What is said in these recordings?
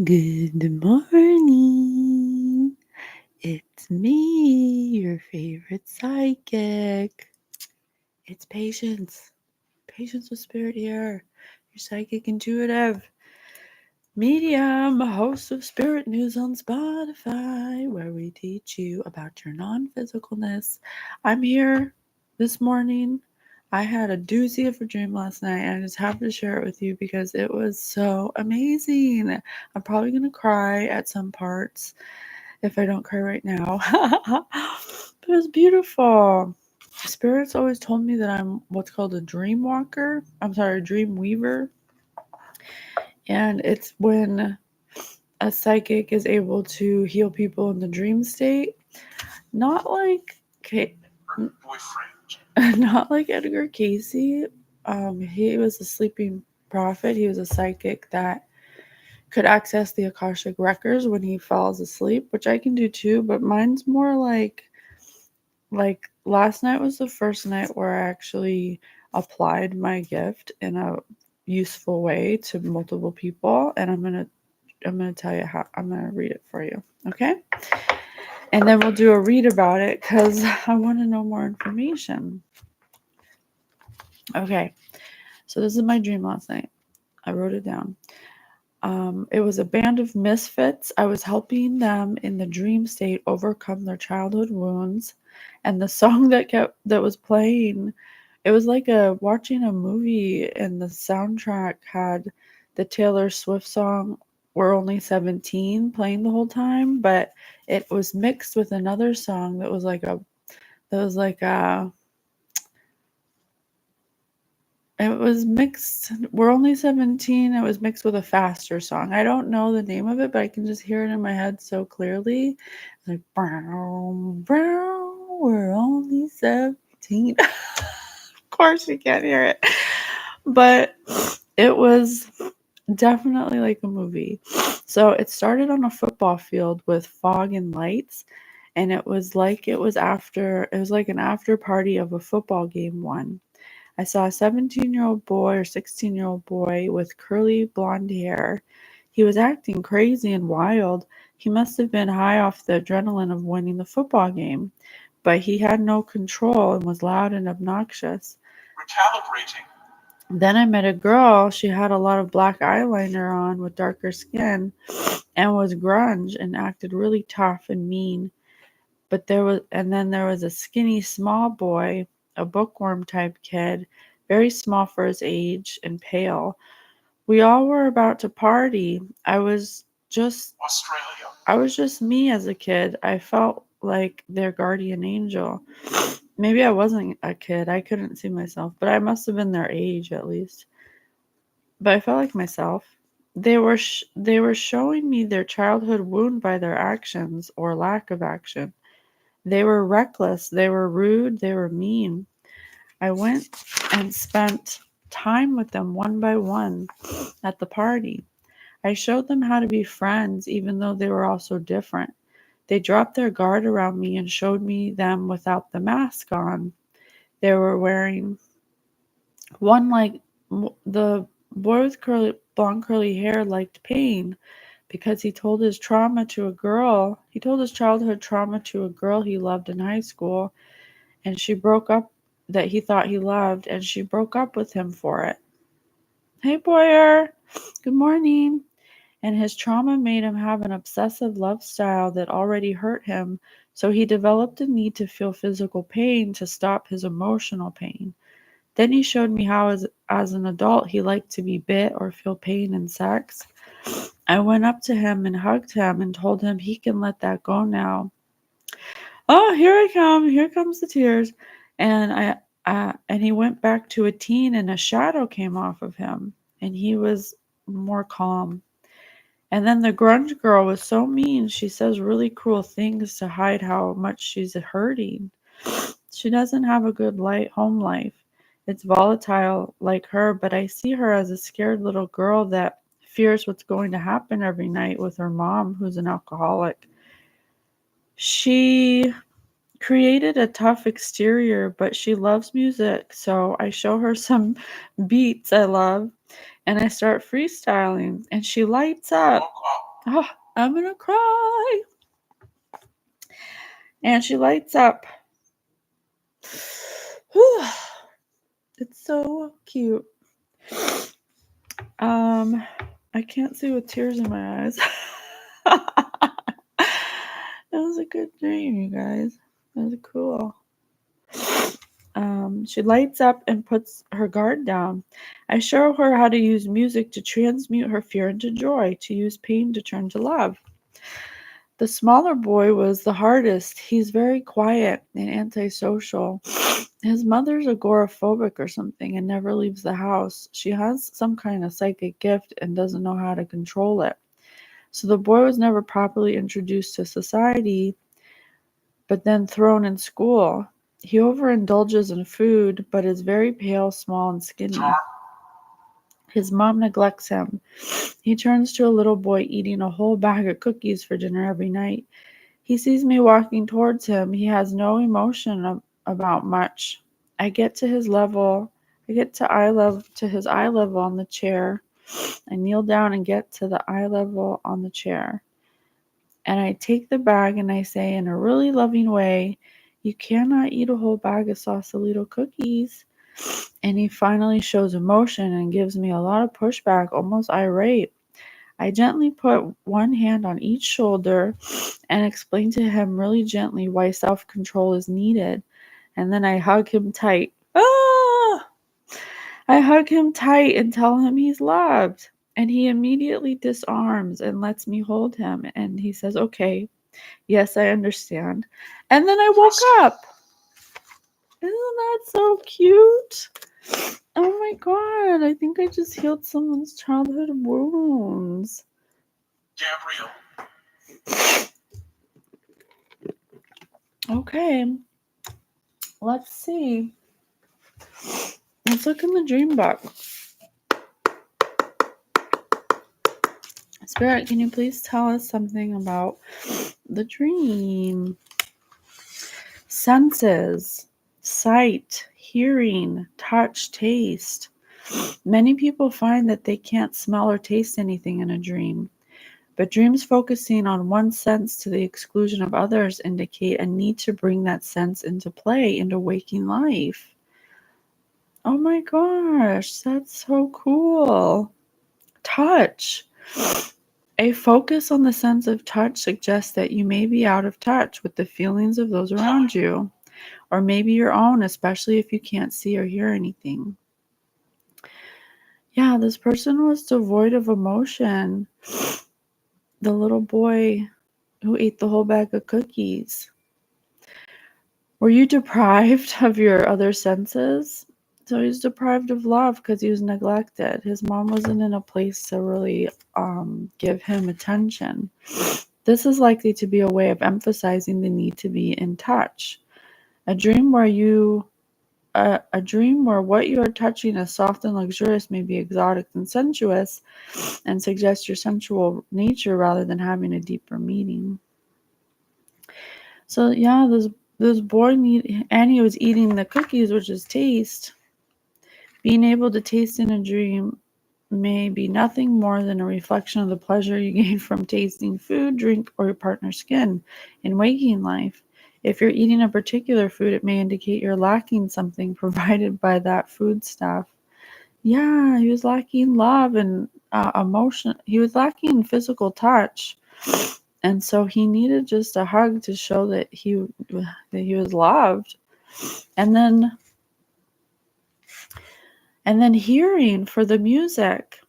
Good morning. It's me, your favorite psychic. It's Patience. Patience with Spirit here. Your psychic intuitive medium, host of Spirit News on Spotify, where we teach you about your non-physicalness. I'm here this morning. I had a doozy of a dream last night, and I just have to share it with you because it was so amazing. I'm probably going to cry at some parts if I don't cry right now. But it was beautiful. Spirits always told me that I'm what's called a dream walker. I'm sorry, a dream weaver. And it's when a psychic is able to heal people in the dream state. Not like not like Edgar Casey. He was a sleeping prophet. He was a psychic that could access the Akashic records when he falls asleep, which I can do too, but mine's more like last night was the first night where I actually applied my gift in a useful way to multiple people, and I'm gonna tell you how. I'm gonna read it for you, okay? And then we'll do a read about it because I want to know more information. Okay, so this is my dream last night. I wrote it down. It was a band of misfits. I was helping them in the dream state overcome their childhood wounds, and the song that was playing, it was like watching a movie, and the soundtrack had the Taylor Swift song "We're Only 17" playing the whole time, but it was mixed with another song that was like a it was mixed. We're Only 17. It was mixed with a faster song. I don't know the name of it, but I can just hear it in my head so clearly. Like, brown, brown, we're only 17. Of course, you can't hear it. But it was definitely like a movie. So it started on a football field with fog and lights. And it was like it was like an after party of a football game one. I saw a 17-year-old boy or 16-year-old boy with curly blonde hair. He was acting crazy and wild. He must have been high off the adrenaline of winning the football game, but he had no control and was loud and obnoxious. Recalibrating. Then I met a girl. She had a lot of black eyeliner on with darker skin and was grunge and acted really tough and mean. Then there was a skinny small boy, a bookworm type kid, very small for his age and pale. We all were about to party. I was just me as a kid. I felt like their guardian angel. Maybe I wasn't a kid. I couldn't see myself, but I must have been their age at least. But I felt like myself. They were showing me their childhood wound by their actions or lack of action. They were reckless, they were rude, they were mean. I went and spent time with them one by one at the party. I showed them how to be friends, even though they were all so different. They dropped their guard around me and showed me them without the mask on. They were wearing one like the boy with blonde curly hair liked pain because he told his trauma to a girl. He told his childhood trauma to a girl he loved in high school, and she broke up that he thought he loved, and she broke up with him for it. Hey, Boyer. Good morning. And his trauma made him have an obsessive love style that already hurt him, so he developed a need to feel physical pain to stop his emotional pain. Then he showed me how, as an adult, he liked to be bit or feel pain in sex. I went up to him and hugged him and told him he can let that go now. Oh, here I come. Here comes the tears. And and he went back to a teen, and a shadow came off of him, and he was more calm. And then the grunge girl was so mean. She says really cruel things to hide how much she's hurting. She doesn't have a good home life. It's volatile like her, but I see her as a scared little girl that fears what's going to happen every night with her mom, who's an alcoholic. She created a tough exterior, but she loves music, so I show her some beats I love. And I start freestyling, and she lights up. Oh, I'm going to cry. And she lights up. Whew. It's so cute. I can't see with tears in my eyes. It was a good dream, you guys. It was cool. She lights up and puts her guard down. I show her how to use music to transmute her fear into joy, to use pain to turn to love. The smaller boy was the hardest. He's very quiet and antisocial. His mother's agoraphobic or something and never leaves the house. She has some kind of psychic gift and doesn't know how to control it. So the boy was never properly introduced to society, but then thrown in school. He overindulges in food, but is very pale, small, and skinny. His mom neglects him. He turns to a little boy eating a whole bag of cookies for dinner every night. He sees me walking towards him. He has no emotion about much. I get to his level. I get to his eye level on the chair. I kneel down and get to the eye level on the chair. And I take the bag and I say in a really loving way, "You cannot eat a whole bag of Sausalito cookies." And he finally shows emotion and gives me a lot of pushback, almost irate. I gently put one hand on each shoulder and explain to him really gently why self-control is needed. And then I hug him tight. Ah! I hug him tight and tell him he's loved. And he immediately disarms and lets me hold him. And he says, "Okay, yes, I understand." And then I woke up. Isn't that so cute? Oh my God, I think I just healed someone's childhood wounds. Gabriel. Okay, let's see. Let's look in the dream book. Spirit, can you please tell us something about the dream? Senses, sight, hearing, touch, taste. Many people find that they can't smell or taste anything in a dream, but dreams focusing on one sense to the exclusion of others indicate a need to bring that sense into play into waking life. Oh my gosh, that's so cool. Touch. A focus on the sense of touch suggests that you may be out of touch with the feelings of those around you, or maybe your own, especially if you can't see or hear anything. Yeah, this person was devoid of emotion. The little boy who ate the whole bag of cookies. Were you deprived of your other senses? So he's deprived of love because he was neglected. His mom wasn't in a place to really give him attention. This is likely to be a way of emphasizing the need to be in touch. A dream where what you are touching is soft and luxurious may be exotic and sensuous and suggest your sensual nature rather than having a deeper meaning. So yeah, this boy and he was eating the cookies, which is taste. Being able to taste in a dream may be nothing more than a reflection of the pleasure you gain from tasting food, drink, or your partner's skin in waking life. If you're eating a particular food, it may indicate you're lacking something provided by that food stuff. Yeah, he was lacking love and emotion. He was lacking physical touch. And so he needed just a hug to show that he was loved. And then hearing for the music.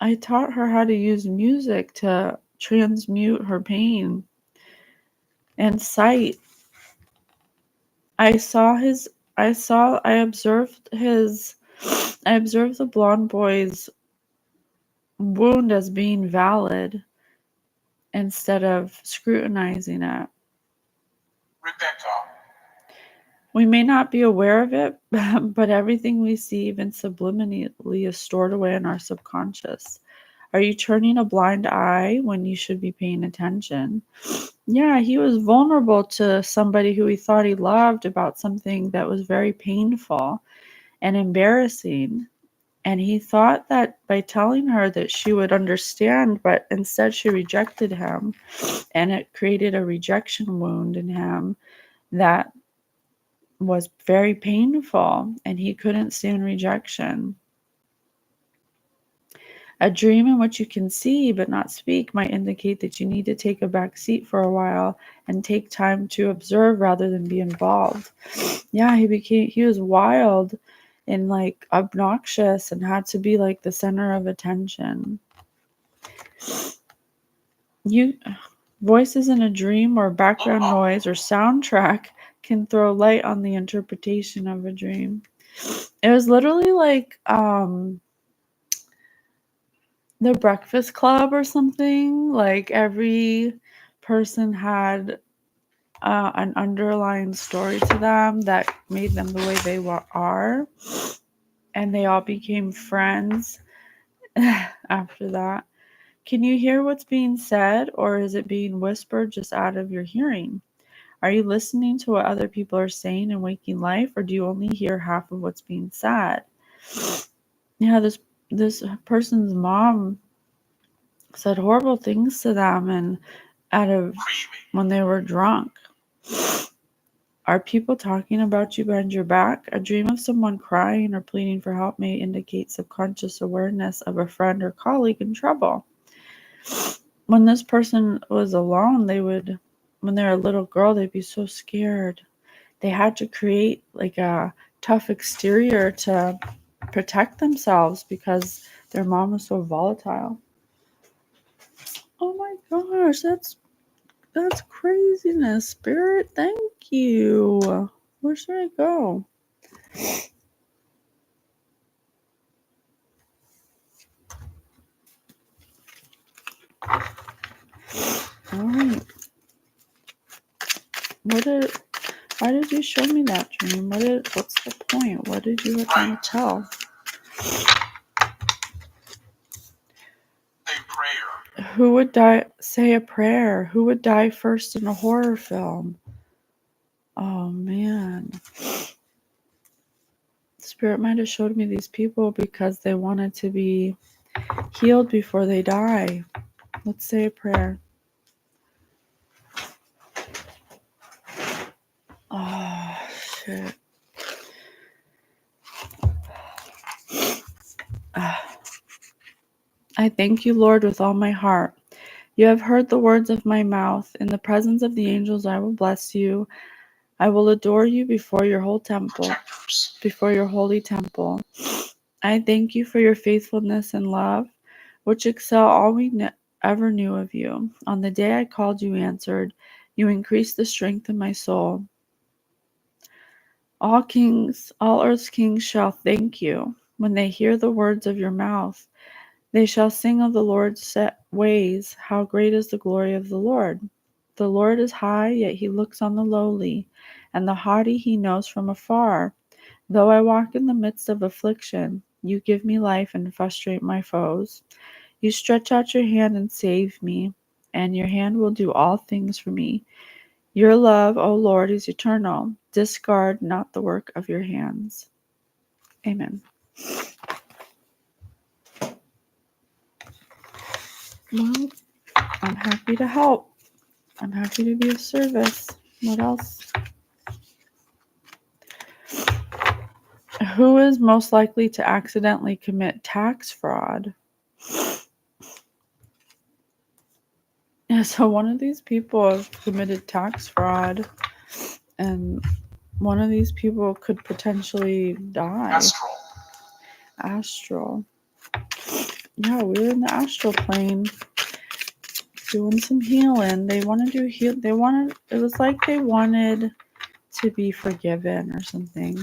I taught her how to use music to transmute her pain. And sight. I observed the blonde boy's wound as being valid instead of scrutinizing it. Rebecca. We may not be aware of it, but everything we see, even subliminally, is stored away in our subconscious. Are you turning a blind eye when you should be paying attention? Yeah, he was vulnerable to somebody who he thought he loved about something that was very painful and embarrassing. And he thought that by telling her that she would understand, but instead she rejected him, and it created a rejection wound in him that was very painful, and he couldn't stand rejection. A dream in which you can see but not speak might indicate that you need to take a back seat for a while and take time to observe rather than be involved. Yeah, he was wild and like obnoxious and had to be like the center of attention. Voices in a dream or background noise or soundtrack can throw light on the interpretation of a dream. It was literally like The Breakfast Club or something. Like every person had an underlying story to them that made them the way they are, and they all became friends after that. Can you hear what's being said, or is it being whispered just out of your hearing? Are you listening to what other people are saying in waking life, or do you only hear half of what's being said? Yeah, this person's mom said horrible things to them and out of when they were drunk. Are people talking about you behind your back? A dream of someone crying or pleading for help may indicate subconscious awareness of a friend or colleague in trouble. When this person was alone, when they were a little girl, they'd be so scared. They had to create like a tough exterior to protect themselves because their mom was so volatile. Oh my gosh, that's craziness, Spirit. Thank you. Where should I go? All right. Why did you show me that dream? What's the point? What did you want to tell? Who would die? Say a prayer. Who would die first in a horror film? Oh man. Spirit might have showed me these people because they wanted to be healed before they die. Let's say a prayer. Oh shit. I thank you, Lord, with all my heart. You have heard the words of my mouth. In the presence of the angels, I will bless you. I will adore you before your whole temple, before your holy temple. I thank you for your faithfulness and love, which excel all we ever knew of you. On the day I called, you answered. You increased the strength of my soul. All earth's kings shall thank you when they hear the words of your mouth. They shall sing of the Lord's ways. How great is the glory of the Lord! The Lord is high, yet he looks on the lowly, and the haughty he knows from afar. Though I walk in the midst of affliction, you give me life and frustrate my foes. You stretch out your hand and save me, and your hand will do all things for me. Your love, O Lord, is eternal. Discard not the work of your hands. Amen. Well, I'm happy to help. I'm happy to be of service. What else? Who is most likely to accidentally commit tax fraud? Yeah, so one of these people have committed tax fraud, and one of these people could potentially die. Astral. Yeah, we were in the astral plane doing some healing. They want to do it was like they wanted to be forgiven or something.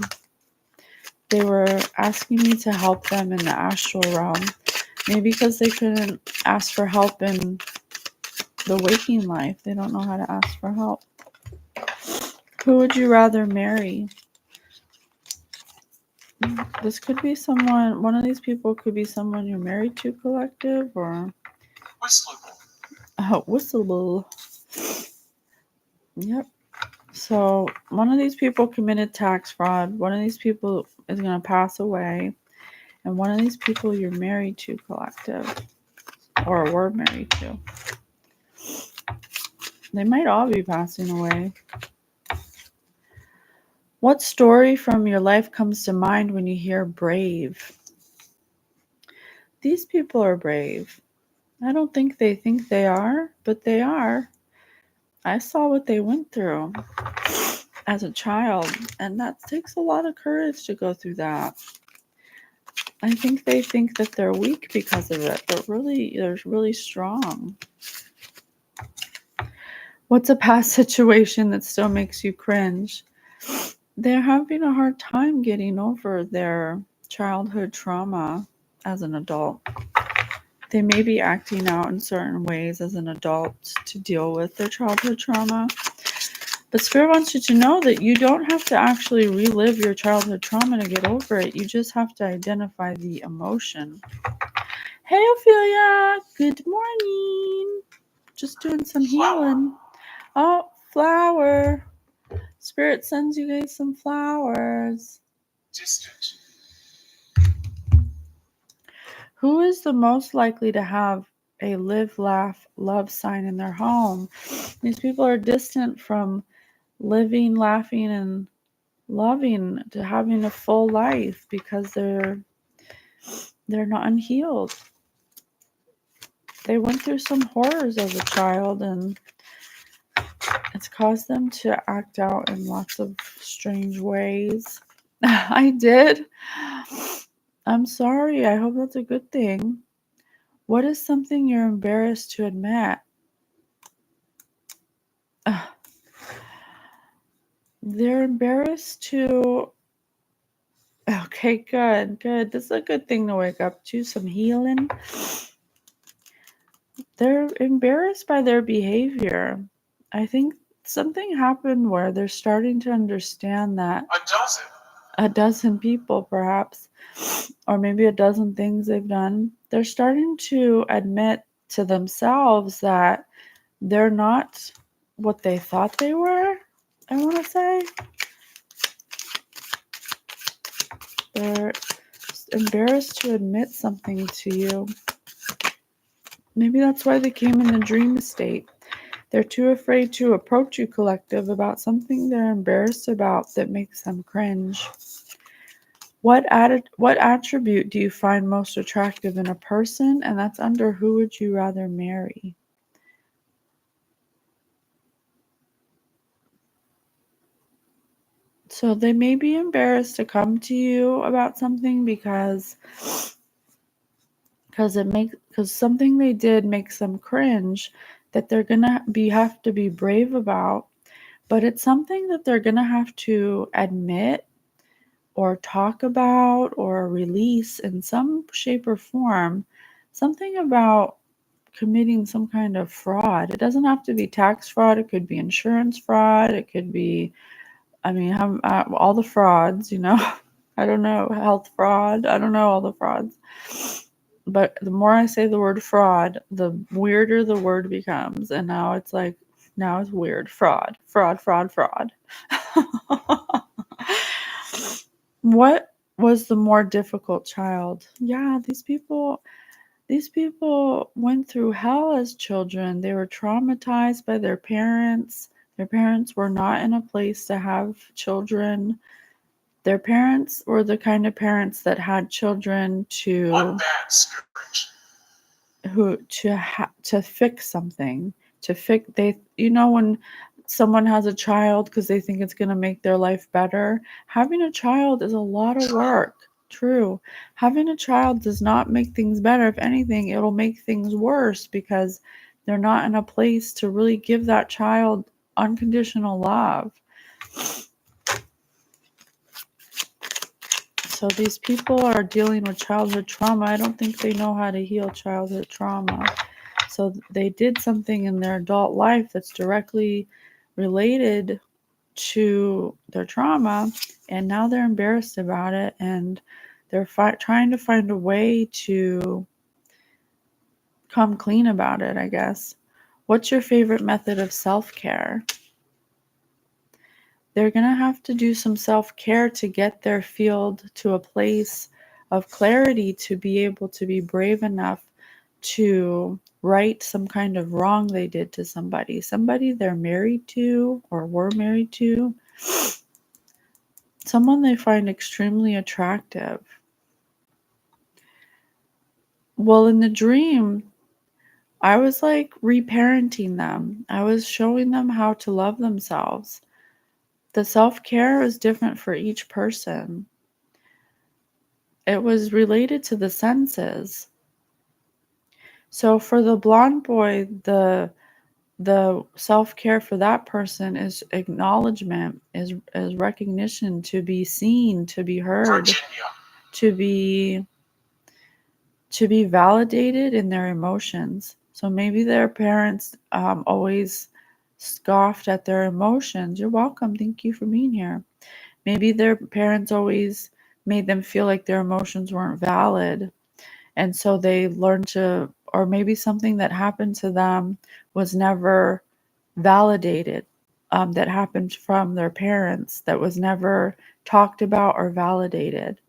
They were asking me to help them in the astral realm. Maybe because they couldn't ask for help in the waking life. They don't know how to ask for help. Who would you rather marry? This could be someone, one of these people could be someone you're married to, collective, or whistleable. Yep. So one of these people committed tax fraud. One of these people is going to pass away. And one of these people you're married to, collective, or were married to. They might all be passing away. What story from your life comes to mind when you hear brave? These people are brave. I don't think they are, but they are. I saw what they went through as a child, and that takes a lot of courage to go through that. I think they think that they're weak because of it, but really, they're really strong. What's a past situation that still makes you cringe? They're having a hard time getting over their childhood trauma as an adult. They may be acting out in certain ways as an adult to deal with their childhood trauma. But Spirit wants you to know that you don't have to actually relive your childhood trauma to get over it. You just have to identify the emotion. Hey, Ophelia. Good morning. Just doing some healing. Oh, flower. Spirit sends you guys some flowers. Distant. Who is the most likely to have a live, laugh, love sign in their home? These people are distant from living, laughing, and loving, to having a full life because they're not unhealed. They went through some horrors as a child, and it's caused them to act out in lots of strange ways. I did. I'm sorry. I hope that's a good thing. What is something you're embarrassed to admit? They're embarrassed to... Okay, good. This is a good thing to wake up to. Some healing. They're embarrassed by their behavior. I think something happened where they're starting to understand that a dozen people, perhaps, or maybe a dozen things they've done, they're starting to admit to themselves that they're not what they thought they were, I want to say. They're embarrassed to admit something to you. Maybe that's why they came in the dream state. They're too afraid to approach you, collective, about something they're embarrassed about that makes them cringe. What attribute do you find most attractive in a person? And that's under who would you rather marry? So they may be embarrassed to come to you about something because something they did makes them cringe, that they're gonna have to be brave about, but it's something that they're gonna have to admit or talk about or release in some shape or form. Something about committing some kind of fraud. It doesn't have to be tax fraud. It could be insurance fraud. It could be, all the frauds, I don't know, health fraud. I don't know all the frauds. But the more I say the word fraud, the weirder the word becomes. And now it's weird. Fraud. What was the more difficult child? Yeah, these people went through hell as children. They were traumatized by their parents. Their parents were not in a place to have children. Their parents were the kind of parents that had children to fix something, when someone has a child because they think it's going to make their life better. Having a child is a lot of work. True. Having a child does not make things better. If anything, it'll make things worse because they're not in a place to really give that child unconditional love. So these people are dealing with childhood trauma. I don't think they know how to heal childhood trauma. So they did something in their adult life that's directly related to their trauma, and now they're embarrassed about it, and they're trying to find a way to come clean about it, I guess. What's your favorite method of self-care? They're going to have to do some self-care to get their field to a place of clarity to be able to be brave enough to right some kind of wrong they did to somebody they're married to or were married to, someone they find extremely attractive. Well, in the dream, I was like reparenting them. I was showing them how to love themselves. The self-care is different for each person. It was related to the senses. So for the blonde boy, the self-care for that person is acknowledgement, is recognition, to be seen, to be heard, to be validated in their emotions. So maybe their parents always scoffed at their emotions. You're welcome. Thank you for being here. Maybe their parents always made them feel like their emotions weren't valid. And so they learned to, or maybe something that happened to them was never validated, that happened from their parents, that was never talked about or validated.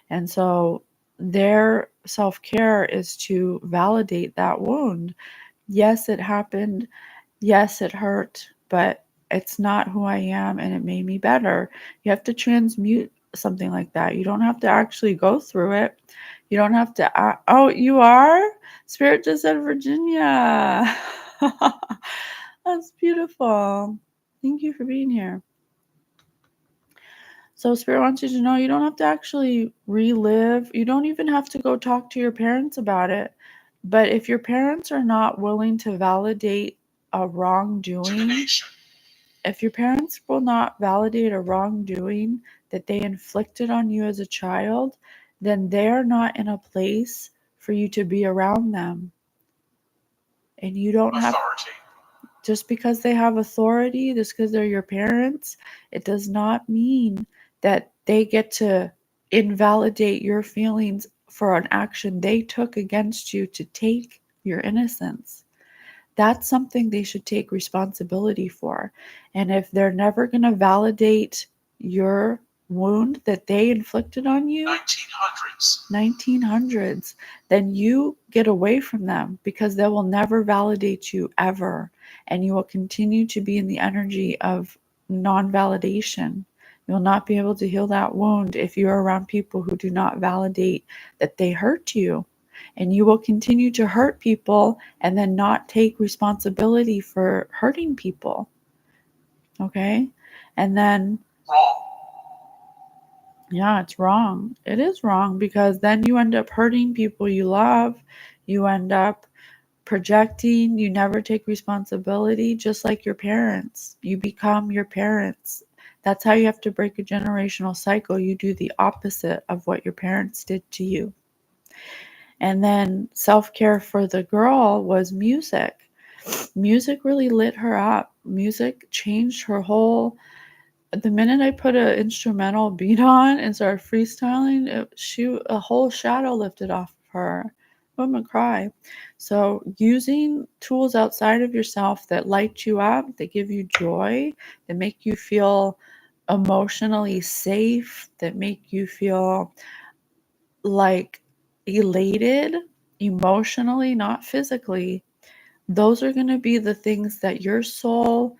And so their self-care is to validate that wound. Yes, it happened. Yes, it hurt, but it's not who I am and it made me better. You have to transmute something like that. You don't have to actually go through it. You don't have to. Oh, you are? Spirit just said Virginia. That's beautiful. Thank you for being here. So Spirit wants you to know you don't have to actually relive. You don't even have to go talk to your parents about it. But if your parents are not willing to validate a wrongdoing, if your parents will not validate a wrongdoing that they inflicted on you as a child, then they're not in a place for you to be around them. And you don't have, just because they have authority, just because they're your parents, it does not mean that they get to invalidate your feelings for an action they took against you to take your innocence. That's something they should take responsibility for. And if they're never going to validate your wound that they inflicted on you, 1900s, then you get away from them, because they will never validate you ever. And you will continue to be in the energy of non-validation. You will not be able to heal that wound if you're around people who do not validate that they hurt you. And you will continue to hurt people and then not take responsibility for hurting people. Okay? And then, yeah, it's wrong. It is wrong, because then you end up hurting people you love. You end up projecting. You never take responsibility, just like your parents. You become your parents. That's how you have to break a generational cycle. You do the opposite of what your parents did to you. And then self-care for the girl was music. Music really lit her up. Music changed her whole. The minute I put an instrumental beat on and started freestyling, a whole shadow lifted off of her. I'm gonna cry. So using tools outside of yourself that light you up, that give you joy, that make you feel emotionally safe, that make you feel like elated emotionally, not physically, those are going to be the things that your soul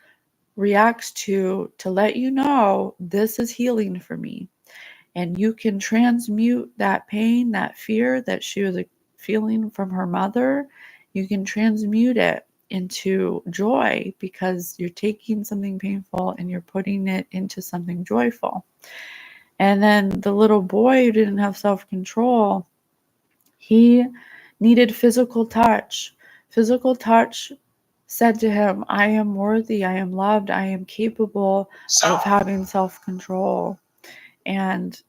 reacts to let you know this is healing for me. And you can transmute that pain, that fear that she was feeling from her mother. You can transmute it into joy, because you're taking something painful and you're putting it into something joyful. And then the little boy who didn't have self-control, he needed physical touch. Physical touch said to him, I am worthy, I am loved, I am capable of having self-control. And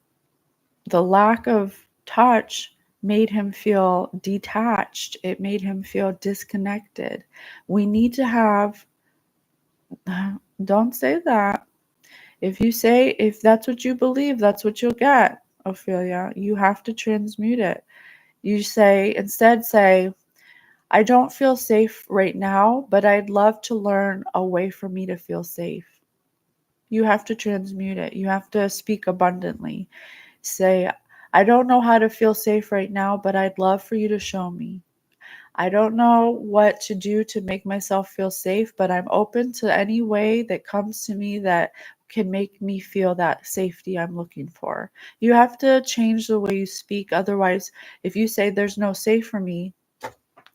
the lack of touch made him feel detached. It made him feel disconnected. We need to have, don't say that. If that's what you believe, that's what you'll get, Ophelia. You have to transmute it. Instead say, I don't feel safe right now, but I'd love to learn a way for me to feel safe. You have to transmute it. You have to speak abundantly. Say, I don't know how to feel safe right now, but I'd love for you to show me. I don't know what to do to make myself feel safe, but I'm open to any way that comes to me that can make me feel that safety I'm looking for. You have to change the way you speak. Otherwise, if you say there's no safe for me,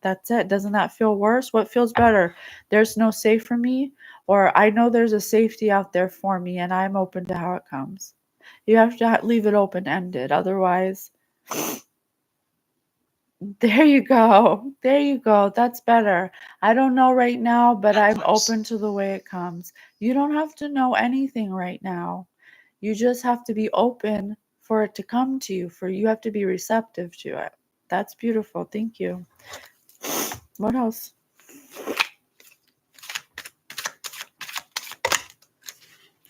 that's it. Doesn't that feel worse? What feels better? There's no safe for me, or I know there's a safety out there for me and I'm open to how it comes. You have to leave it open ended. Otherwise, there you go. There you go. That's better. I don't know right now, but I'm open to the way it comes. You don't have to know anything right now. You just have to be open for it to come to you, for you have to be receptive to it. That's beautiful. Thank you. What else?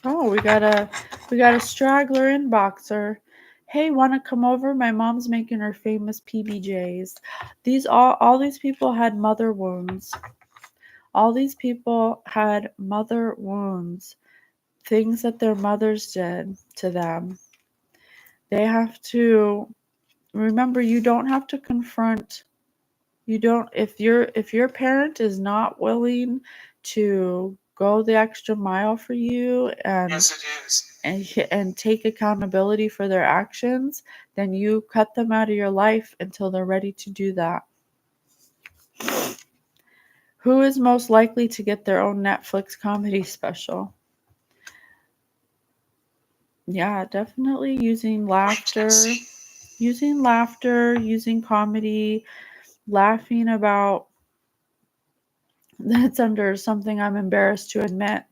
Oh, we got a straggler inboxer. Hey, want to come over? My mom's making her famous PBJs. These all these people had mother wounds. All these people had mother wounds, things that their mothers did to them. They have to remember, you don't have to confront. You don't, if your parent is not willing to go the extra mile for you and Yes, it is. and take accountability for their actions, then you cut them out of your life until they're ready to do that. Who is most likely to get their own Netflix comedy special? Yeah, definitely using laughter, using comedy, laughing about that's under something I'm embarrassed to admit.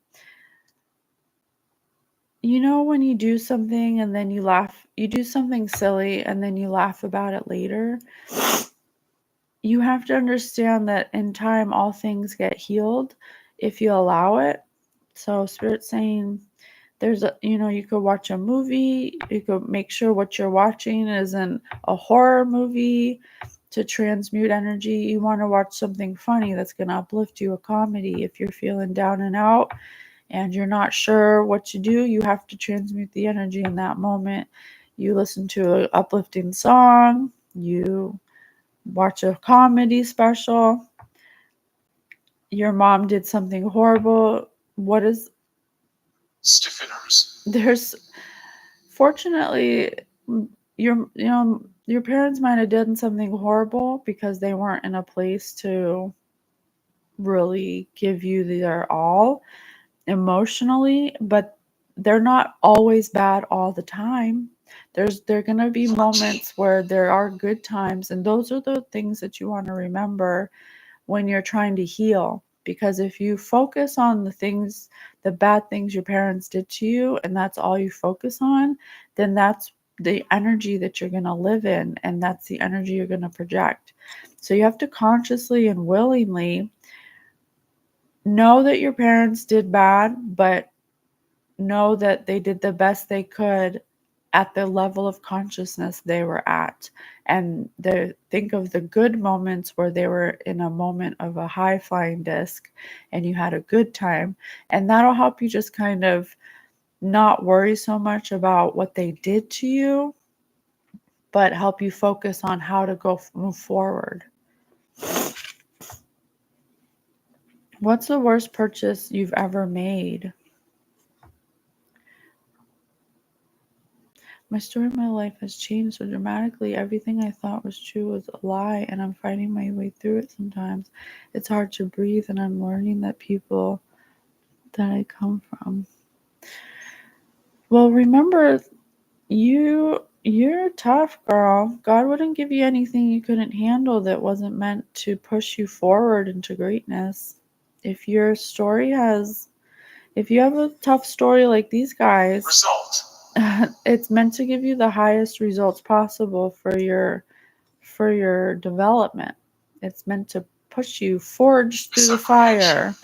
You know, when you do something and then you laugh, you do something silly and then you laugh about it later. You have to understand that in time, all things get healed if you allow it. So, Spirit's saying, you could watch a movie, you could make sure what you're watching isn't a horror movie to transmute energy. You want to watch something funny that's going to uplift you, a comedy. If you're feeling down and out and you're not sure what to do, you have to transmute the energy in that moment. You listen to an uplifting song, you watch a comedy special. Your mom did something horrible. What is Stiffeners. there's Fortunately, your parents might have done something horrible because they weren't in a place to really give you their all emotionally, but they're not always bad all the time. There are going to be moments where there are good times, and those are the things that you want to remember when you're trying to heal. Because if you focus on the bad things your parents did to you, and that's all you focus on, then that's the energy that you're going to live in, and that's the energy you're going to project. So you have to consciously and willingly know that your parents did bad, but know that they did the best they could at the level of consciousness they were at. And think of the good moments where they were in a moment of a high flying disc and you had a good time. And that'll help you just kind of not worry so much about what they did to you, but help you focus on how to move forward. What's the worst purchase you've ever made? My story of my life has changed so dramatically. Everything I thought was true was a lie, and I'm fighting my way through it sometimes. It's hard to breathe, and I'm learning that people that I come from. Well, remember, you're tough, girl. God wouldn't give you anything you couldn't handle that wasn't meant to push you forward into greatness. If your story has If you have a tough story like these guys, Result. it's meant to give you the highest results possible for your development. It's meant to push you, forge through the fire.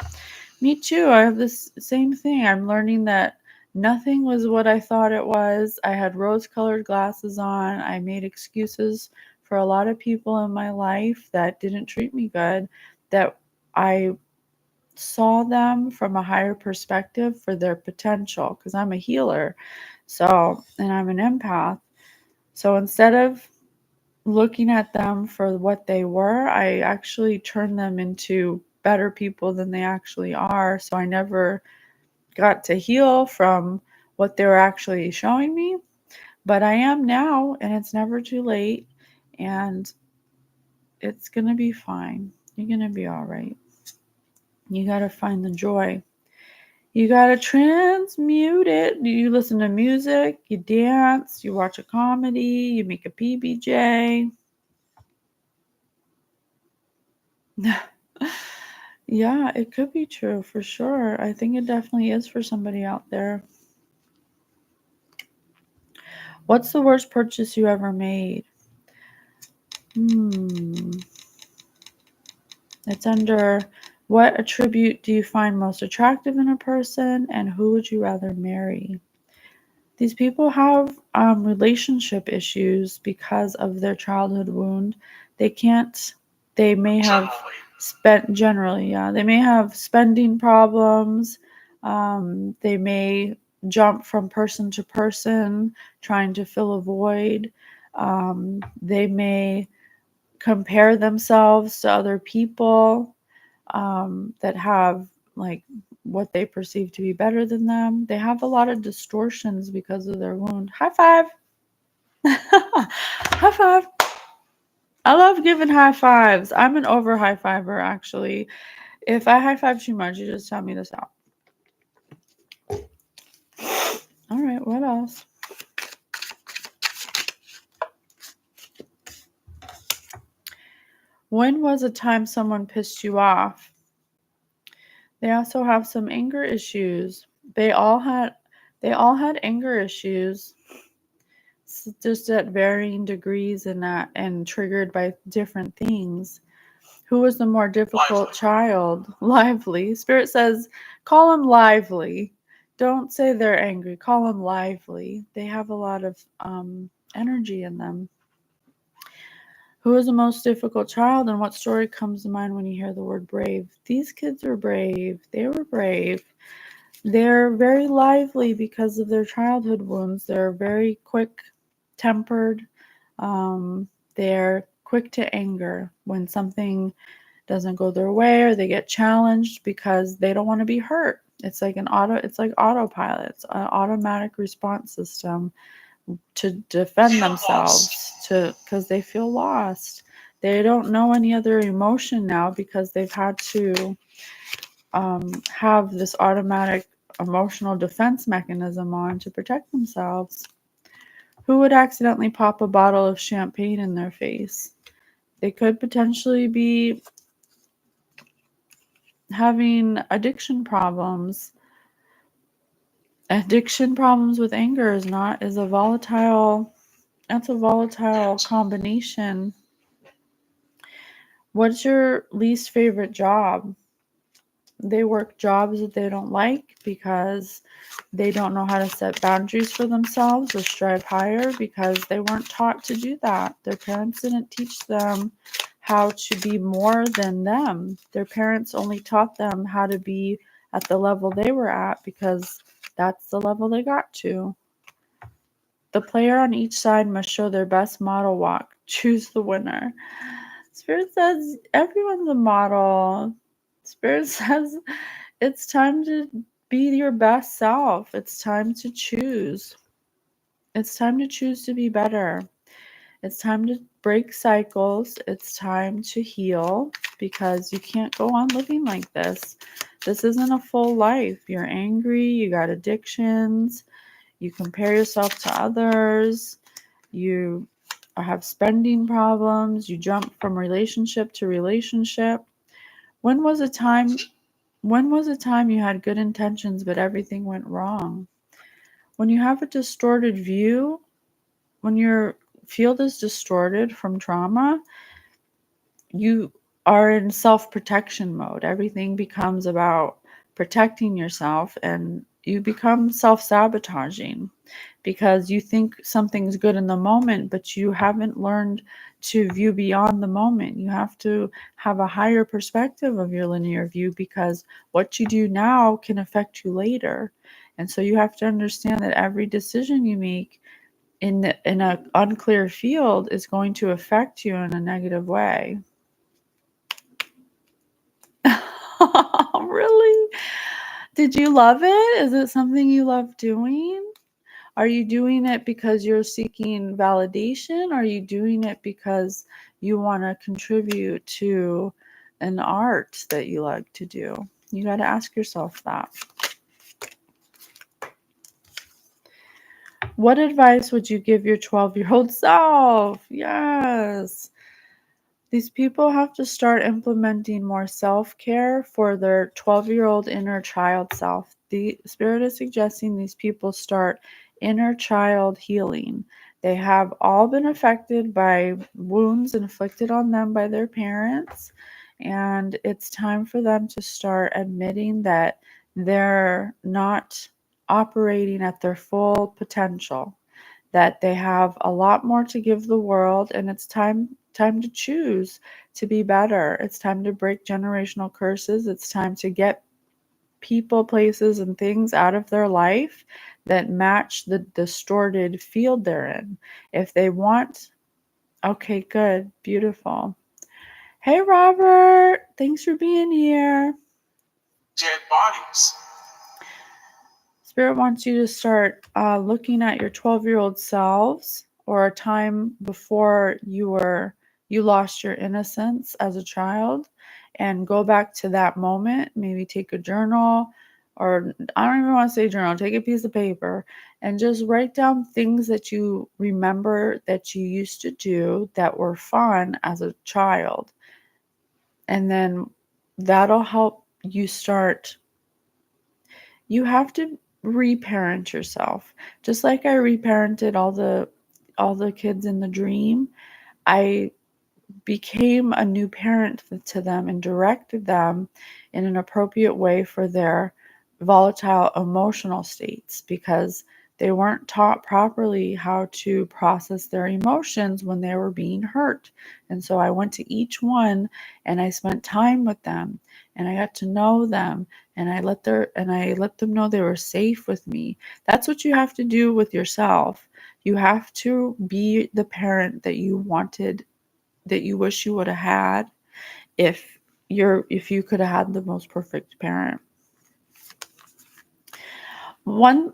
Me too. I have this same thing. I'm learning that nothing was what I thought it was. I had rose-colored glasses on. I made excuses for a lot of people in my life that didn't treat me good, that I saw them from a higher perspective for their potential, because I'm a healer. So, and I'm an empath. So instead of looking at them for what they were, I actually turned them into better people than they actually are. So I never got to heal from what they were actually showing me. But I am now, and it's never too late. And it's going to be fine. You're going to be all right. You got to find the joy. You got to transmute it. You listen to music, you dance, you watch a comedy, you make a PBJ. Yeah, it could be true for sure. I think it definitely is for somebody out there. What's the worst purchase you ever made? It's under what attribute do you find most attractive in a person, and who would you rather marry? These people have relationship issues because of their childhood wound. They can't, they may have generally, yeah, they may have spending problems. They may jump from person to person trying to fill a void. They may compare themselves to other people that have like what they perceive to be better than them. They have a lot of distortions because of their wound. High five. High five. I love giving high fives. I'm an over high fiver, actually. If I high five too much, you just tell me to stop. All right, what else? When was a time someone pissed you off? They also have some anger issues. They all had anger issues, just at varying degrees and triggered by different things. Who was the more difficult child? Lively. Spirit says, call them lively. Don't say they're angry. Call them lively. They have a lot of energy in them. Who is the most difficult child, and what story comes to mind when you hear the word brave? These kids are brave. They were brave. They're very lively because of their childhood wounds. They're very quick-tempered. They're quick to anger when something doesn't go their way or they get challenged because they don't want to be hurt. It's like autopilot. It's an automatic response system to defend themselves because they feel lost. They don't know any other emotion now because they've had to have this automatic emotional defense mechanism on to protect themselves. Who would accidentally pop a bottle of champagne in their face? They could potentially be having addiction problems. Addiction problems with anger is a volatile combination. What's your least favorite job? They work jobs that they don't like because they don't know how to set boundaries for themselves or strive higher because they weren't taught to do that. Their parents didn't teach them how to be more than them. Their parents only taught them how to be at the level they were at because that's the level they got to. The player on each side must show their best model walk. Choose the winner. Spirit says everyone's a model. Spirit says it's time to be your best self. It's time to choose. It's time to choose to be better. It's time to break cycles. It's time to heal because you can't go on living like this. This isn't a full life. You're angry. You got addictions. You compare yourself to others. You have spending problems. You jump from relationship to relationship. When was a time you had good intentions but everything went wrong? When you have a distorted view, when your field is distorted from trauma, you are in self-protection mode. Everything becomes about protecting yourself and you become self-sabotaging because you think something's good in the moment, but you haven't learned to view beyond the moment. You have to have a higher perspective of your linear view because what you do now can affect you later. And so you have to understand that every decision you make in an unclear field is going to affect you in a negative way. Really? Did you love it? Is it something you love doing? Are you doing it because you're seeking validation? Are you doing it because you want to contribute to an art that you like to do? You got to ask yourself that. What advice would you give your 12-year-old self? Yes. These people have to start implementing more self-care for their 12-year-old inner child self. The Spirit is suggesting these people start inner child healing. They have all been affected by wounds inflicted on them by their parents, and it's time for them to start admitting that they're not operating at their full potential, that they have a lot more to give the world, and it's time to choose to be better. It's time to break generational curses. It's time to get people, places, and things out of their life that match the distorted field they're in. If they want, okay, good, beautiful. Hey, Robert, thanks for being here. Dead bodies. Spirit wants you to start looking at your 12-year-old selves, or a time before you lost your innocence as a child, and go back to that moment. Maybe take a journal, or I don't even want to say journal, take a piece of paper and just write down things that you remember that you used to do that were fun as a child. And then that'll help you start. You have to reparent yourself. Just like I reparented all the kids in the dream, I became a new parent to them and directed them in an appropriate way for their volatile emotional states, because they weren't taught properly how to process their emotions when they were being hurt. And so I went to each one and I spent time with them and I got to know them, and I let them know they were safe with me. That's what you have to do with yourself. You have to be the parent that you wanted, that you wish you would have had, if you could have had the most perfect parent. One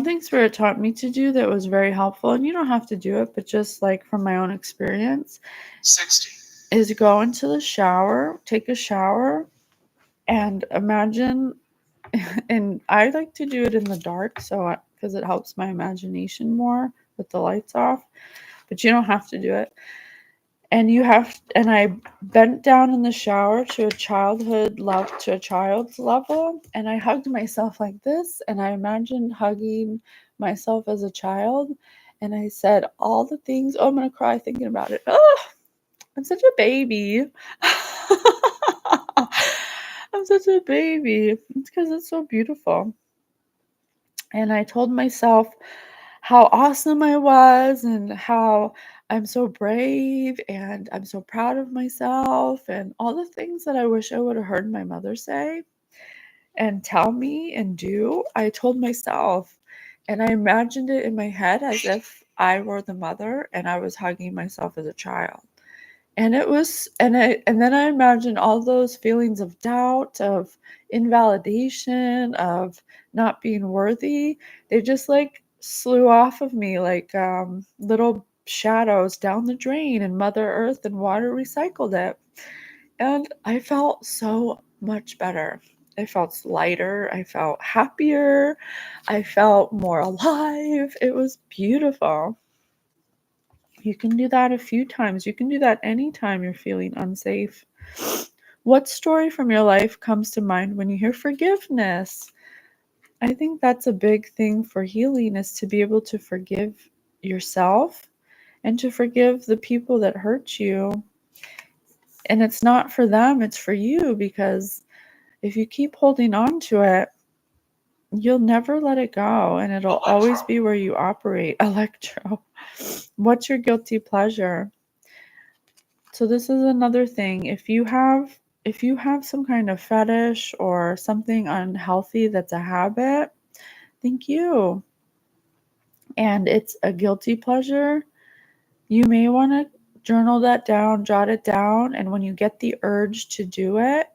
thing Spirit taught me to do that was very helpful, and you don't have to do it, but just like from my own experience, 60, is go into the shower, take a shower, and imagine. And I like to do it in the dark, so because it helps my imagination more with the lights off, but you don't have to do it. And I bent down in the shower to a child's level, and I hugged myself like this, and I imagined hugging myself as a child, and I said all the things. Oh, I'm gonna cry thinking about it. Oh, I'm such a baby. I'm such a baby. It's because it's so beautiful. And I told myself how awesome I was and how I'm so brave and I'm so proud of myself and all the things that I wish I would have heard my mother say and tell me and do. I told myself, and I imagined it in my head as if I were the mother and I was hugging myself as a child. And it was, and then I imagined all those feelings of doubt, of invalidation, of not being worthy. They just like slew off of me like little shadows down the drain, and Mother Earth and water recycled it. And I felt so much better. I felt lighter. I felt happier. I felt more alive. It was beautiful. You can do that a few times. You can do that anytime you're feeling unsafe. What story from your life comes to mind when you hear forgiveness? I think that's a big thing for healing, is to be able to forgive yourself and to forgive the people that hurt you. And it's not for them, it's for you, because if you keep holding on to it, you'll never let it go, and it'll always be where you operate. Electro. What's your guilty pleasure? So this is another thing. If you have some kind of fetish or something unhealthy that's a habit, thank you. and it's a guilty pleasure, you may want to journal that down, jot it down, and when you get the urge to do it,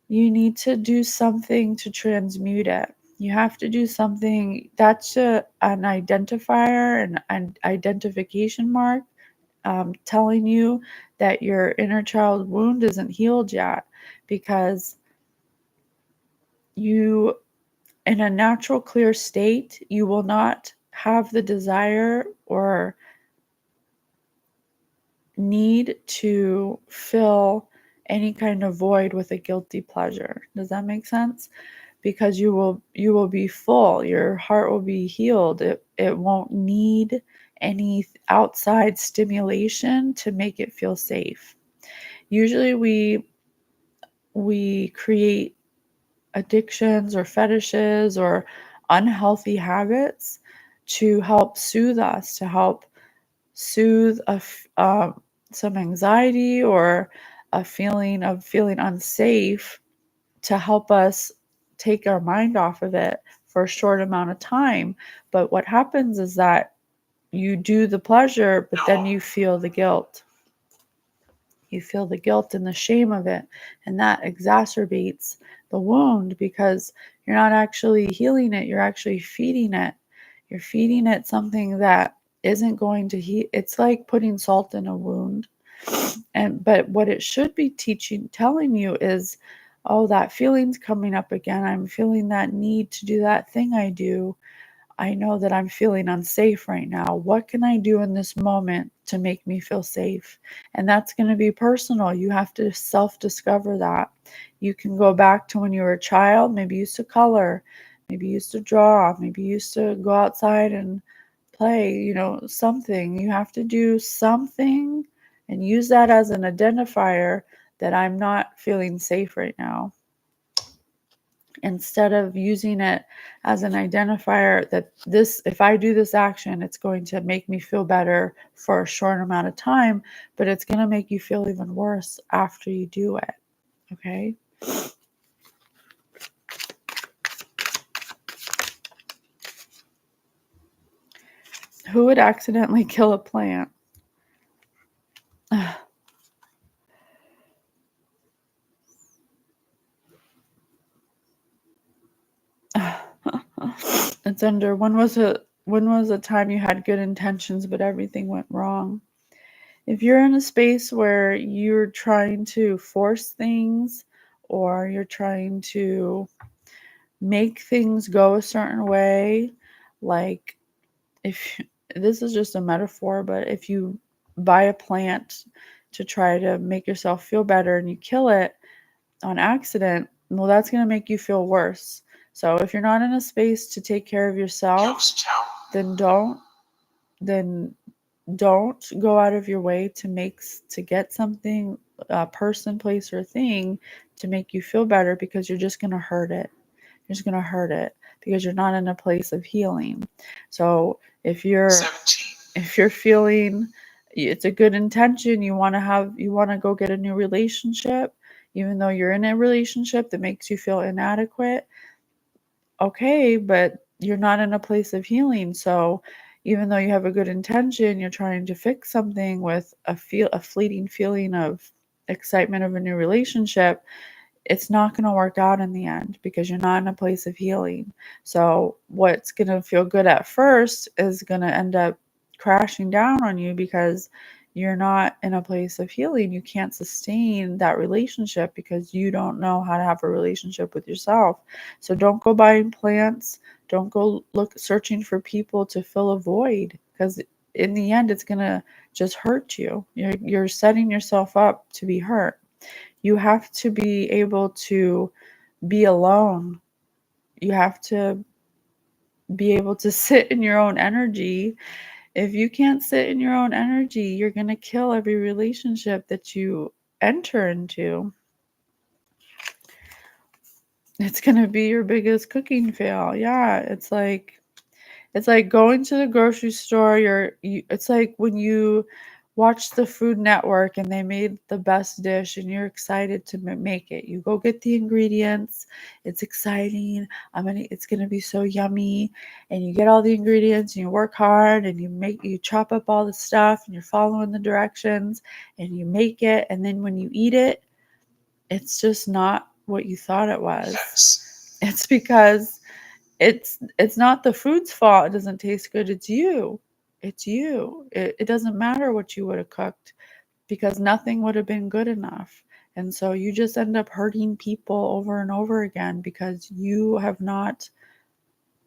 you need to do something to transmute it. You have to do something that's an identifier, an identification mark, telling you that your inner child wound isn't healed yet, because you, in a natural, clear state, you will not have the desire or need to fill any kind of void with a guilty pleasure. Does that make sense? Because you will be full. Your heart will be healed. It won't need any outside stimulation to make it feel safe. Usually we create addictions or fetishes or unhealthy habits to help soothe us, to help soothe some anxiety or a feeling of feeling unsafe, to help us take our mind off of it for a short amount of time. But what happens is that you do the pleasure, but then you feel the guilt. You feel the guilt and the shame of it, and that exacerbates the wound, because you're not actually healing it, you're actually feeding it. You're feeding it something that isn't going to heal. It's like putting salt in a wound. But what it should be telling you is, oh, that feeling's coming up again. I'm feeling that need to do that thing I do. I know that I'm feeling unsafe right now. What can I do in this moment to make me feel safe? And that's going to be personal. You have to self-discover that. You can go back to when you were a child. Maybe you used to color. Maybe you used to draw. Maybe you used to go outside and play, something. You have to do something and use that as an identifier that I'm not feeling safe right now, instead of using it as an identifier that if I do this action, it's going to make me feel better for a short amount of time, but it's going to make you feel even worse after you do it. Okay? Who would accidentally kill a plant? It's under when was a time you had good intentions but everything went wrong? If you're in a space where you're trying to force things, or you're trying to make things go a certain way, like, if this is just a metaphor, but if you buy a plant to try to make yourself feel better and you kill it on accident, well, that's going to make you feel worse. So if you're not in a space to take care of yourself, then don't go out of your way to get something, a person, place, or thing, to make you feel better, because you're just going to hurt it. You're just going to hurt it because you're not in a place of healing. So if you're feeling it's a good intention, you want to go get a new relationship, even though you're in a relationship that makes you feel inadequate, okay, but you're not in a place of healing. So even though you have a good intention, you're trying to fix something with a fleeting feeling of excitement of a new relationship, it's not going to work out in the end, because you're not in a place of healing. So what's going to feel good at first is going to end up crashing down on you, because you're not in a place of healing. You can't sustain that relationship because you don't know how to have a relationship with yourself. So don't go buying plants. Don't go searching for people to fill a void, because in the end, it's going to just hurt you. You're setting yourself up to be hurt. You have to be able to be alone. You have to be able to sit in your own energy. If you can't sit in your own energy, you're going to kill every relationship that you enter into. It's going to be your biggest cooking fail. Yeah, it's like going to the grocery store. It's like when you watch the Food Network and they made the best dish and you're excited to make it. You go get the ingredients. It's exciting. It's going to be so yummy. And you get all the ingredients and you work hard and you chop up all the stuff and you're following the directions and you make it. And then when you eat it, it's just not what you thought it was. Yes. It's because it's not the food's fault it doesn't taste good. It's you. It's you. It doesn't matter what you would have cooked because nothing would have been good enough. And so you just end up hurting people over and over again because you have not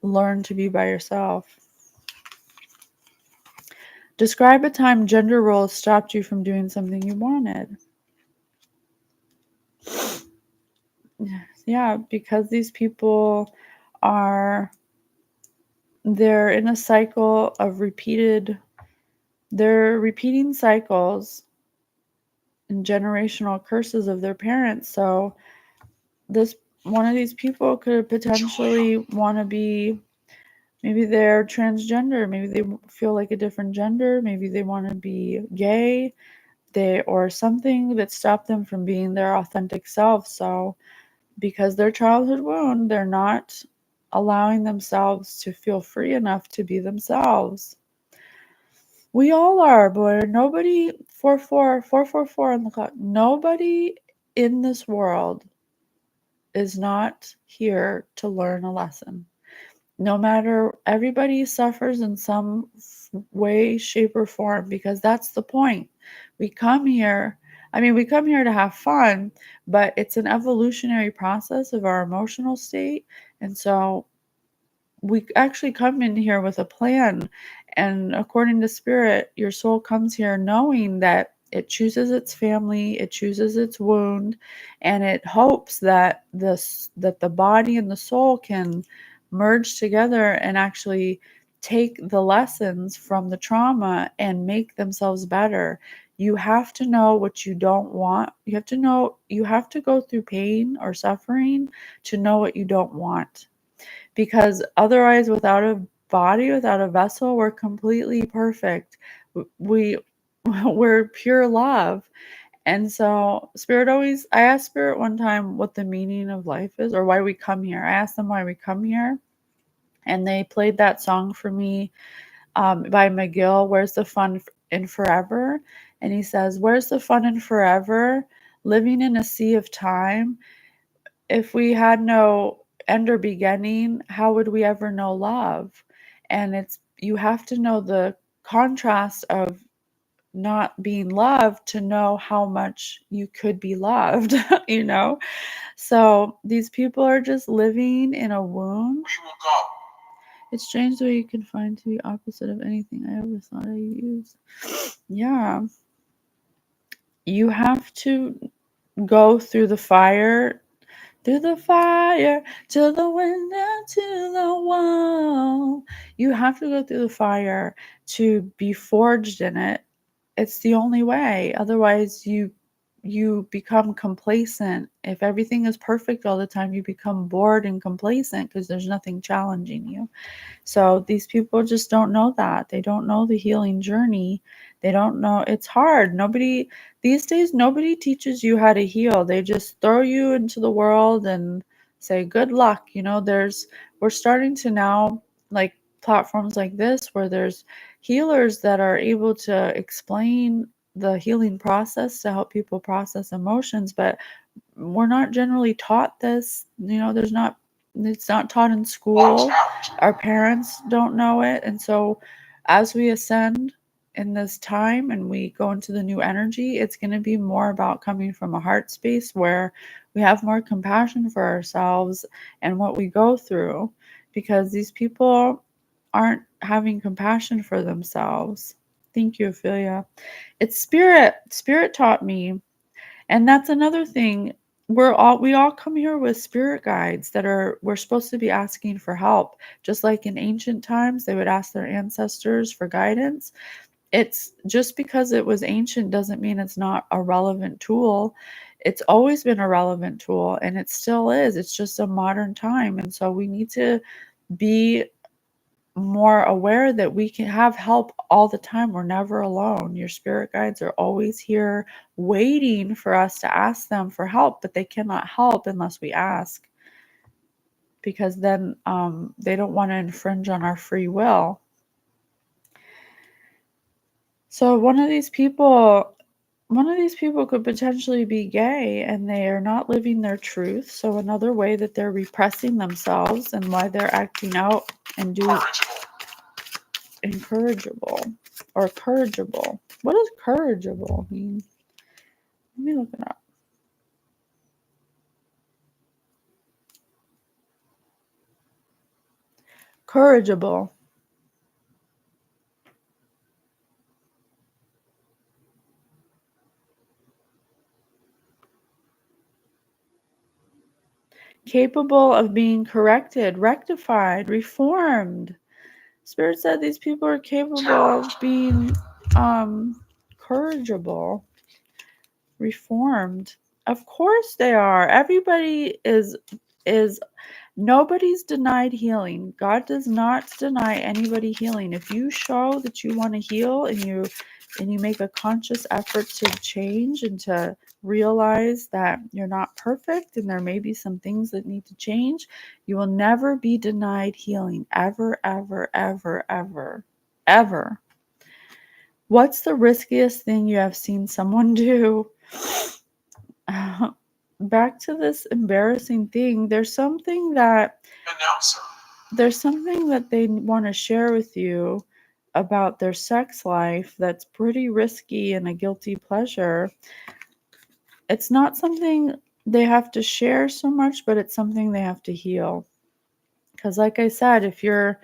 learned to be by yourself. Describe a time gender roles stopped you from doing something you wanted. Yeah, because these people they're in a cycle of they're repeating cycles and generational curses of their parents. So this one of these people could potentially want to be, maybe they're transgender, maybe they feel like a different gender, maybe they want to be gay, or something that stopped them from being their authentic self. So because their childhood wound, they're not allowing themselves to feel free enough to be themselves. We all are, boy. Nobody, 444 on the clock. Nobody in this world is not here to learn a lesson. No matter, everybody suffers in some way, shape, or form because that's the point. We come here, we come here to have fun, but it's an evolutionary process of our emotional state. And so we actually come in here with a plan. And according to spirit, your soul comes here knowing that it chooses its family, it chooses its wound, and it hopes that the body and the soul can merge together and actually take the lessons from the trauma and make themselves better. You have to know what you don't want. You have to go through pain or suffering to know what you don't want, because otherwise, without a body, without a vessel, we're completely perfect. We we're pure love. And so I asked spirit one time what the meaning of life is or why we come here. I asked them why we come here, and they played that song for me, by McGill, Where's the Fun in Forever? And he says, where's the fun in forever, living in a sea of time? If we had no end or beginning, how would we ever know love? And you have to know the contrast of not being loved to know how much you could be loved, you know? So these people are just living in a wound. We will go. It's strange the way you can find to be opposite of anything I ever thought I used. Yeah. You have to go through the fire to the window, to the wall. You have to go through the fire to be forged in it. It's the only way. Otherwise, you become complacent. If everything is perfect all the time, you become bored and complacent because there's nothing challenging you. So these people just don't know that. They don't know the healing journey. They don't know. It's hard. These days, nobody teaches you how to heal. They just throw you into the world and say, good luck. We're starting to now, like platforms like this, where there's healers that are able to explain the healing process to help people process emotions. But we're not generally taught this. It's not taught in school. Our parents don't know it. And so as we ascend in this time and we go into the new energy, it's going to be more about coming from a heart space where we have more compassion for ourselves and what we go through, because these people aren't having compassion for themselves. Thank you, Ophelia. It's spirit. Spirit taught me. And that's another thing. We all come here with spirit guides we're supposed to be asking for help. Just like in ancient times, they would ask their ancestors for guidance. It's just because it was ancient doesn't mean it's not a relevant tool. It's always been a relevant tool and it still is. It's just a modern time. And so we need to be more aware that we can have help all the time. We're never alone. Your spirit guides are always here waiting for us to ask them for help, but they cannot help unless we ask, because then they don't want to infringe on our free will. So one of these people could potentially be gay and they are not living their truth. So another way that they're repressing themselves and why they're acting out and doing incorrigible or corrigible. What does corrigible mean? Let me look it up. Corrigible. Capable of being corrected, rectified, reformed. Spirit said these people are capable of being corrigible, reformed. Of course they are. Everybody is nobody's denied healing. God does not deny anybody healing. If you show that you want to heal and you make a conscious effort to change and to realize that you're not perfect and there may be some things that need to change, you will never be denied healing. Ever, ever, ever, ever, ever. What's the riskiest thing you have seen someone do? Back to this embarrassing thing. There's something that they want to share with you about their sex life that's pretty risky and a guilty pleasure. It's not something they have to share so much, but it's something they have to heal. Because like I said, if you're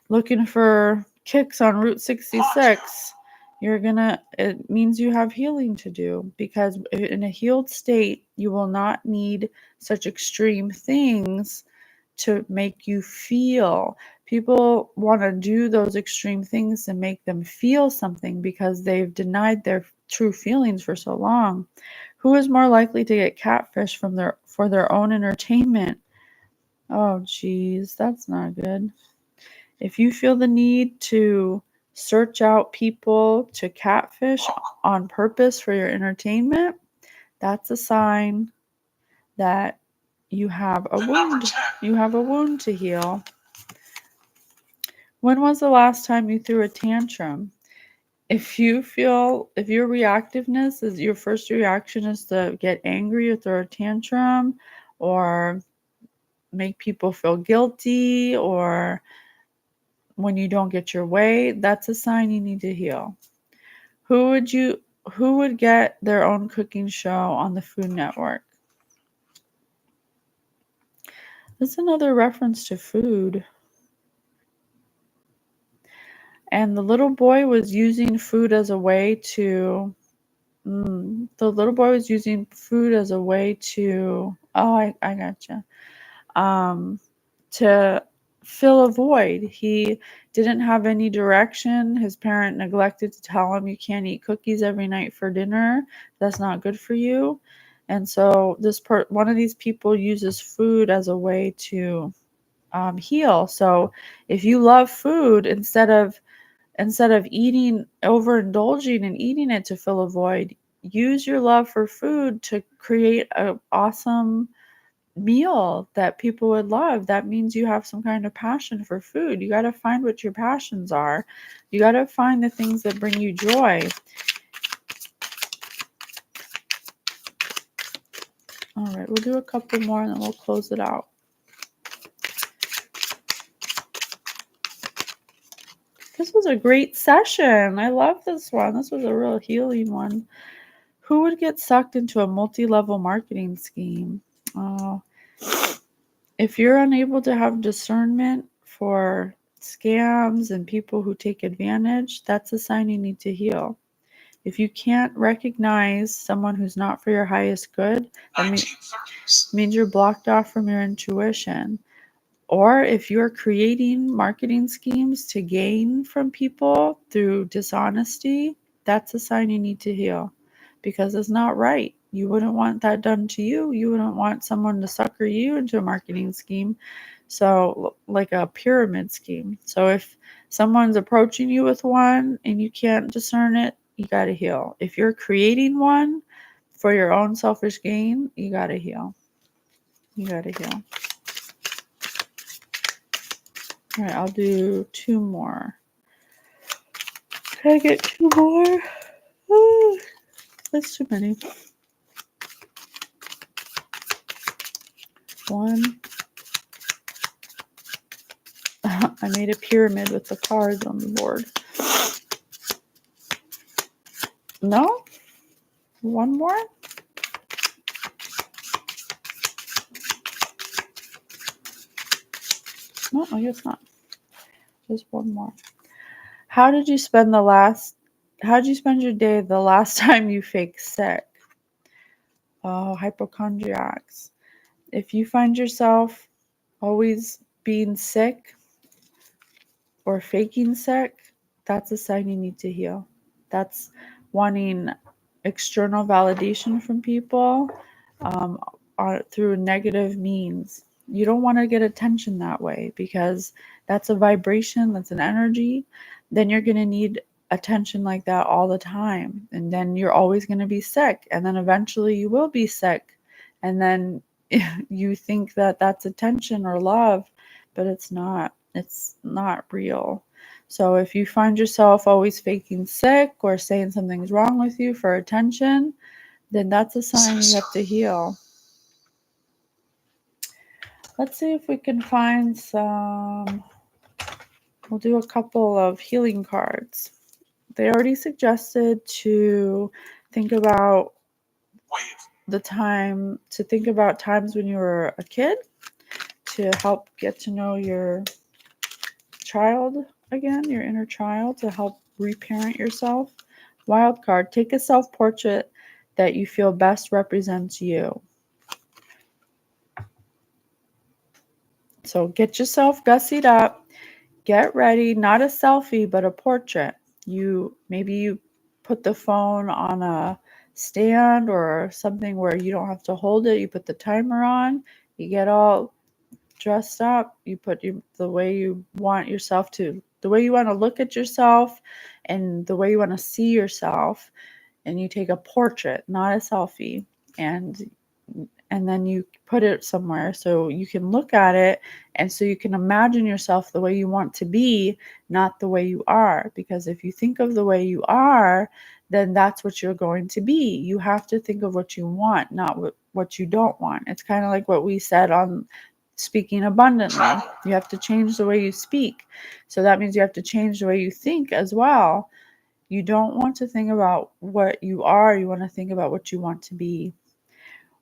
looking for kicks on Route 66, it means you have healing to do, because in a healed state, you will not need such extreme things to make you feel. People want to do those extreme things to make them feel something because they've denied their true feelings for so long. Who is more likely to get catfish for their own entertainment? Oh, geez, that's not good. If you feel the need to search out people to catfish on purpose for your entertainment, that's a sign that you have a wound. You have a wound to heal. When was the last time you threw a tantrum? If your reactiveness is your first reaction is to get angry or throw a tantrum or make people feel guilty, or when you don't get your way, that's a sign you need to heal. Who would get their own cooking show on the Food Network? That's another reference to food. And the little boy was using food as a way to I gotcha. To fill a void. He didn't have any direction. His parent neglected to tell him you can't eat cookies every night for dinner. That's not good for you. And so one of these people uses food as a way to heal. So if you love food, instead of eating, overindulging and eating it to fill a void, use your love for food to create an awesome meal that people would love. That means you have some kind of passion for food. You got to find what your passions are. You got to find the things that bring you joy. All right, we'll do a couple more and then we'll close it out. This was a great session. I love this one. This was a real healing one. Who would get sucked into a multi-level marketing scheme? Oh, if you're unable to have discernment for scams and people who take advantage, that's a sign you need to heal. If you can't recognize someone who's not for your highest good, that means you're blocked off from your intuition. Or if you're creating marketing schemes to gain from people through dishonesty, that's a sign you need to heal, because it's not right. You wouldn't want that done to you. You wouldn't want someone to sucker you into a marketing scheme. So, like a pyramid scheme. So, if someone's approaching you with one and you can't discern it, you got to heal. If you're creating one for your own selfish gain, you got to heal. You got to heal. All right, I'll do 2 more. Can I get 2 more? Oh, that's too many. 1. I made a pyramid with the cards on the board. No? 1 more? No, I guess not. Just 1 more. How did you spend your day the last time you faked sick? Oh, hypochondriacs. If you find yourself always being sick or faking sick, that's a sign you need to heal. That's wanting external validation from people through negative means. You don't want to get attention that way because that's a vibration, that's an energy. Then you're going to need attention like that all the time. And then you're always going to be sick. And then eventually you will be sick. And then you think that that's attention or love, but it's not. It's not real. So if you find yourself always faking sick or saying something's wrong with you for attention, then that's a sign you have to heal. Let's see if we can find some. We'll do a couple of healing cards. They already suggested to think about times when you were a kid to help get to know your child again, your inner child, to help reparent yourself. Wild card, take a self-portrait that you feel best represents you. So get yourself gussied up, get ready, not a selfie, but a portrait. Maybe you put the phone on a stand or something where you don't have to hold it. You put the timer on, you get all dressed up, you put the way you want to look at yourself and the way you want to see yourself, and you take a portrait, not a selfie, and then you put it somewhere so you can look at it and so you can imagine yourself the way you want to be, not the way you are. Because if you think of the way you are, then that's what you're going to be. You have to think of what you want, not what you don't want. It's kind of like what we said on speaking abundantly. You have to change the way you speak. So that means you have to change the way you think as well. You don't want to think about what you are. You want to think about what you want to be.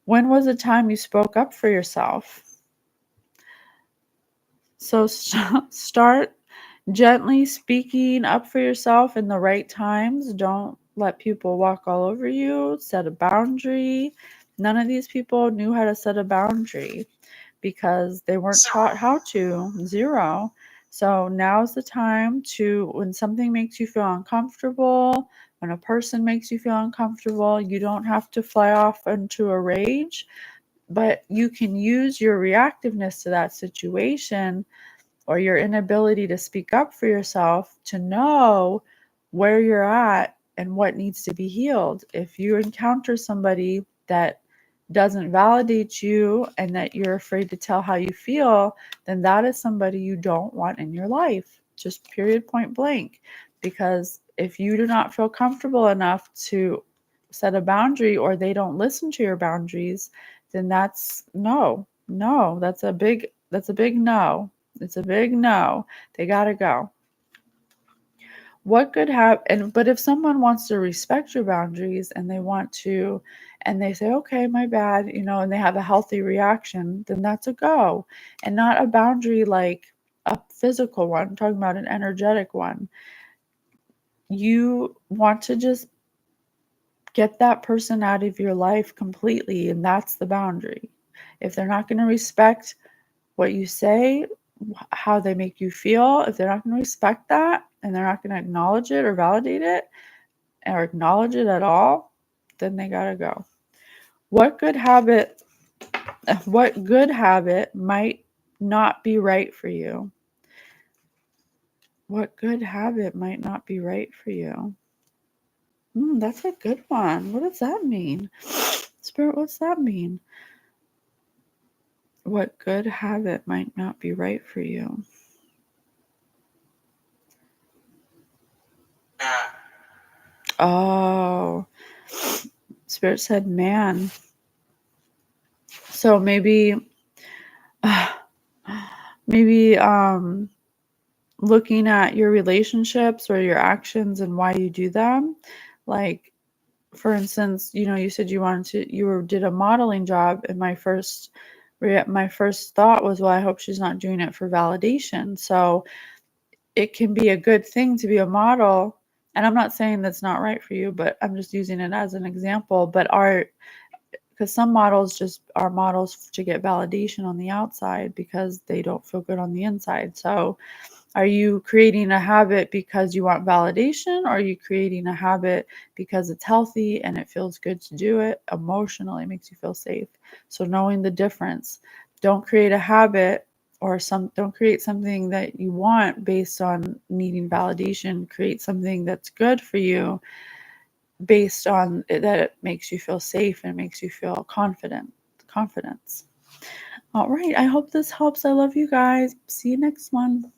When was the time you spoke up for yourself? So start gently speaking up for yourself in the right times. Don't let people walk all over you. Set a boundary. None of these people knew how to set a boundary because they weren't taught how to. 0. So now's the time when something makes you feel uncomfortable, when a person makes you feel uncomfortable, you don't have to fly off into a rage, but you can use your reactiveness to that situation or your inability to speak up for yourself to know where you're at and what needs to be healed. If you encounter somebody that doesn't validate you and that you're afraid to tell how you feel, then that is somebody you don't want in your life. Just period, point blank. Because if you do not feel comfortable enough to set a boundary or they don't listen to your boundaries, then that's no. That's a big no. It's a big no. They got to go. What could happen? But if someone wants to respect your boundaries and they say, okay, my bad, and they have a healthy reaction, then that's a go. And not a boundary like a physical one. I'm talking about an energetic one. You want to just get that person out of your life completely, and that's the boundary. If they're not going to respect what you say, how they make you feel, if they're not going to respect that and they're not going to acknowledge it or validate it or acknowledge it at all, then they got to go. What good habit might not be right for you? What good habit might not be right for you? That's a good one. What does that mean? Spirit, what's that mean? What good habit might not be right for you? Oh, Spirit said man. So maybe maybe looking at your relationships or your actions and why you do them. Like, for instance, you said you did a modeling job, and my first thought was, well, I hope she's not doing it for validation. So it can be a good thing to be a model. And I'm not saying that's not right for you, but I'm just using it as an example. But because some models just are models to get validation on the outside because they don't feel good on the inside. So are you creating a habit because you want validation, or are you creating a habit because it's healthy and it feels good to do it emotionally, it makes you feel safe? So knowing the difference. Don't create a habit don't create something that you want based on needing validation. Create something that's good for you based on that it makes you feel safe and makes you feel confidence. All right, I hope this helps. I love you guys. See you next one.